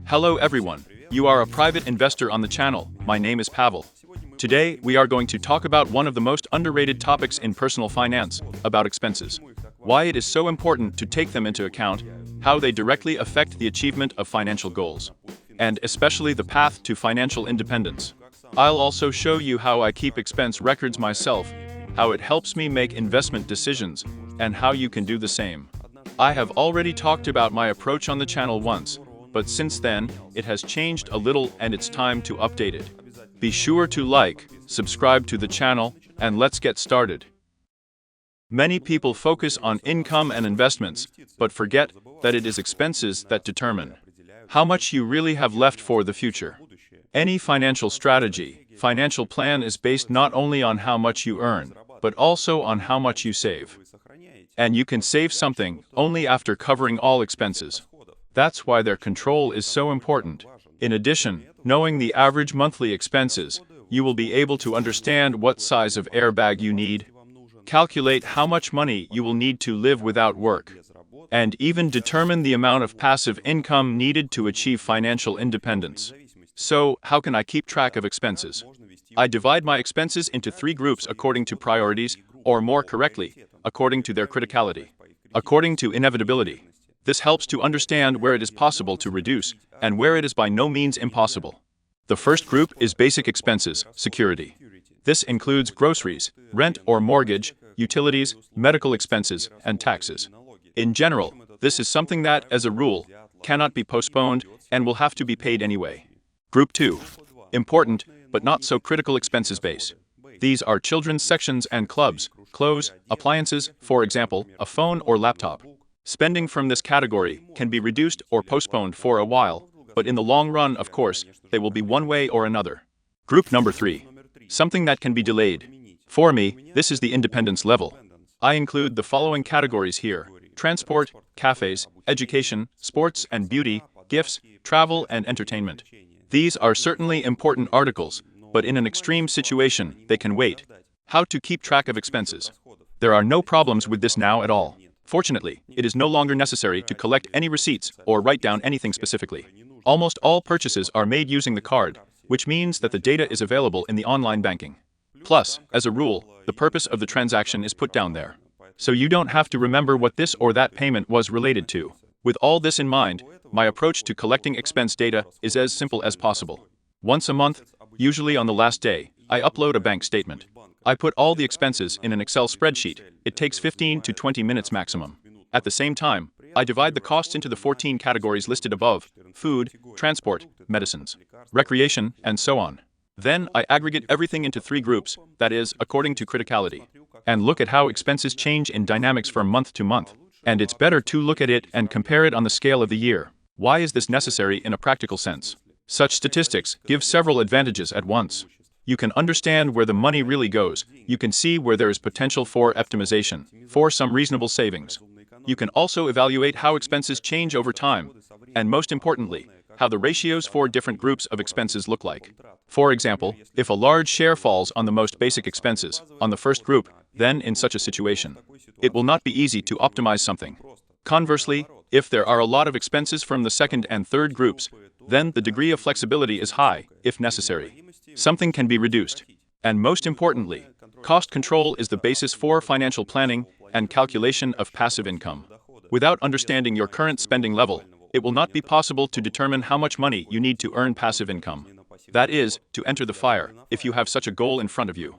Hello everyone, you are a private investor on the channel. My name is Pavel. Today, we are going to talk about one of the most underrated topics in personal finance, about expenses. Why it is so important to take them into account, how they directly affect the achievement of financial goals, and especially the path to financial independence. I'll also show you how I keep expense records myself, how it helps me make investment decisions, and how you can do the same. I have already talked about my approach on the channel once, but since then, it has changed a little and it's time to update it. Be sure to like, subscribe to the channel, and let's get started. Many people focus on income and investments, but forget that it is expenses that determine how much you really have left for the future. Any financial strategy, financial plan is based not only on how much you earn, but also on how much you save. And you can save something only after covering all expenses. That's why their control is so important. In addition, knowing the average monthly expenses, you will be able to understand what size of airbag you need, calculate how much money you will need to live without work, and even determine the amount of passive income needed to achieve financial independence. So, how can I keep track of expenses? I divide my expenses into 3 groups according to priorities, or more correctly, according to their criticality. According to inevitability. This helps to understand where it is possible to reduce, and where it is by no means impossible. The first group is basic expenses, security. This includes groceries, rent or mortgage, utilities, medical expenses, and taxes. In general, this is something that, as a rule, cannot be postponed and will have to be paid anyway. Group 2. Important, but not so critical expenses base. These are children's sections and clubs, clothes, appliances, for example, a phone or laptop. Spending from this category can be reduced or postponed for a while, but in the long run, of course, they will be one way or another. Group number 3. Something that can be delayed. For me, this is the independence level. I include the following categories here: transport, cafes, education, sports and beauty, gifts, travel and entertainment. These are certainly important articles, but in an extreme situation, they can wait. How to keep track of expenses. There are no problems with this now at all. Fortunately, it is no longer necessary to collect any receipts or write down anything specifically. Almost all purchases are made using the card, which means that the data is available in the online banking. Plus, as a rule, the purpose of the transaction is put down there. So you don't have to remember what this or that payment was related to. With all this in mind, my approach to collecting expense data is as simple as possible. Once a month, usually on the last day, I upload a bank statement. I put all the expenses in an Excel spreadsheet. It takes 15 to 20 minutes maximum. At the same time, I divide the costs into the 14 categories listed above: food, transport, medicines, recreation, and so on. Then I aggregate everything into 3 groups, that is, according to criticality, and look at how expenses change in dynamics from month to month. And it's better to look at it and compare it on the scale of the year. Why is this necessary in a practical sense? Such statistics give several advantages at once. You can understand where the money really goes. You can see where there is potential for optimization, for some reasonable savings. You can also evaluate how expenses change over time, and most importantly, how the ratios for different groups of expenses look like. For example, if a large share falls on the most basic expenses, on the first group, then in such a situation, it will not be easy to optimize something. Conversely, if there are a lot of expenses from the second and third groups, then the degree of flexibility is high, if necessary. Something can be reduced. And most importantly, cost control is the basis for financial planning and calculation of passive income. Without understanding your current spending level, it will not be possible to determine how much money you need to earn passive income. That is, to enter the fire, if you have such a goal in front of you.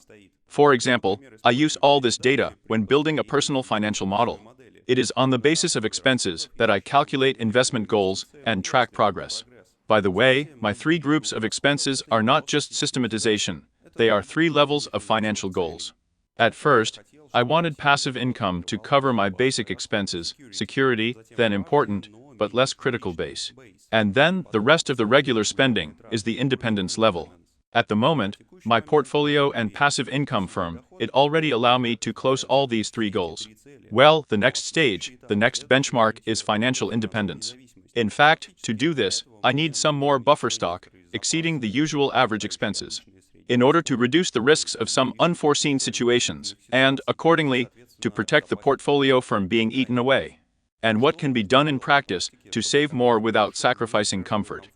For example, I use all this data when building a personal financial model. It is on the basis of expenses that I calculate investment goals and track progress. By the way, my 3 groups of expenses are not just systematization, they are 3 levels of financial goals. At first, I wanted passive income to cover my basic expenses, security, then important, but less critical base. And then, the rest of the regular spending is the independence level. At the moment, my portfolio and passive income firm, it already allow me to close all these 3 goals. Well, the next stage, the next benchmark is financial independence. In fact, to do this, I need some more buffer stock, exceeding the usual average expenses, in order to reduce the risks of some unforeseen situations, and, accordingly, to protect the portfolio from being eaten away. And what can be done in practice to save more without sacrificing comfort?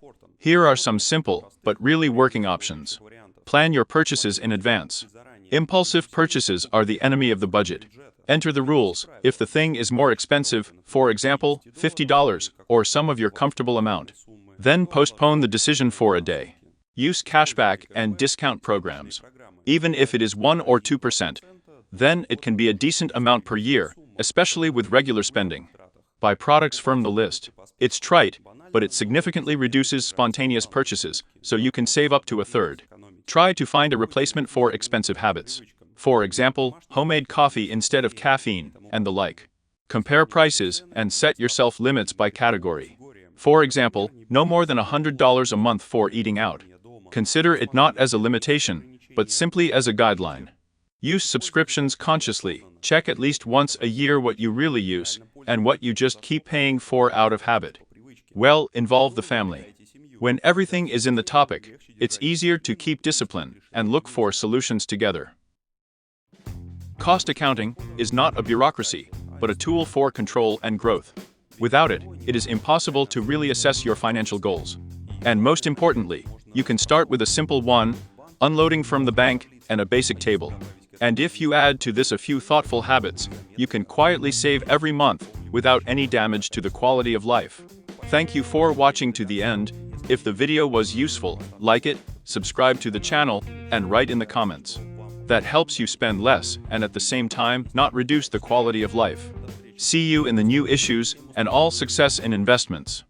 Here are some simple, but really working options. Plan your purchases in advance. Impulsive purchases are the enemy of the budget. Enter the rules. If the thing is more expensive, for example, $50, or some of your comfortable amount, then postpone the decision for a day. Use cashback and discount programs. Even if it is 1 or 2%, then it can be a decent amount per year, especially with regular spending. Buy products from the list. It's trite, but it significantly reduces spontaneous purchases, so you can save up to a third. Try to find a replacement for expensive habits. For example, homemade coffee instead of caffeine, and the like. Compare prices and set yourself limits by category. For example, no more than $100 a month for eating out. Consider it not as a limitation, but simply as a guideline. Use subscriptions consciously. Check at least once a year what you really use, and what you just keep paying for out of habit. Well, involve the family. When everything is in the topic, it's easier to keep discipline and look for solutions together. Cost accounting is not a bureaucracy, but a tool for control and growth. Without it, it is impossible to really assess your financial goals. And most importantly, you can start with a simple one, unloading from the bank, and a basic table. And if you add to this a few thoughtful habits, you can quietly save every month without any damage to the quality of life. Thank you for watching to the end. If the video was useful, like it, subscribe to the channel, and write in the comments. That helps you spend less and at the same time not reduce the quality of life. See you in the new issues, and all success in investments.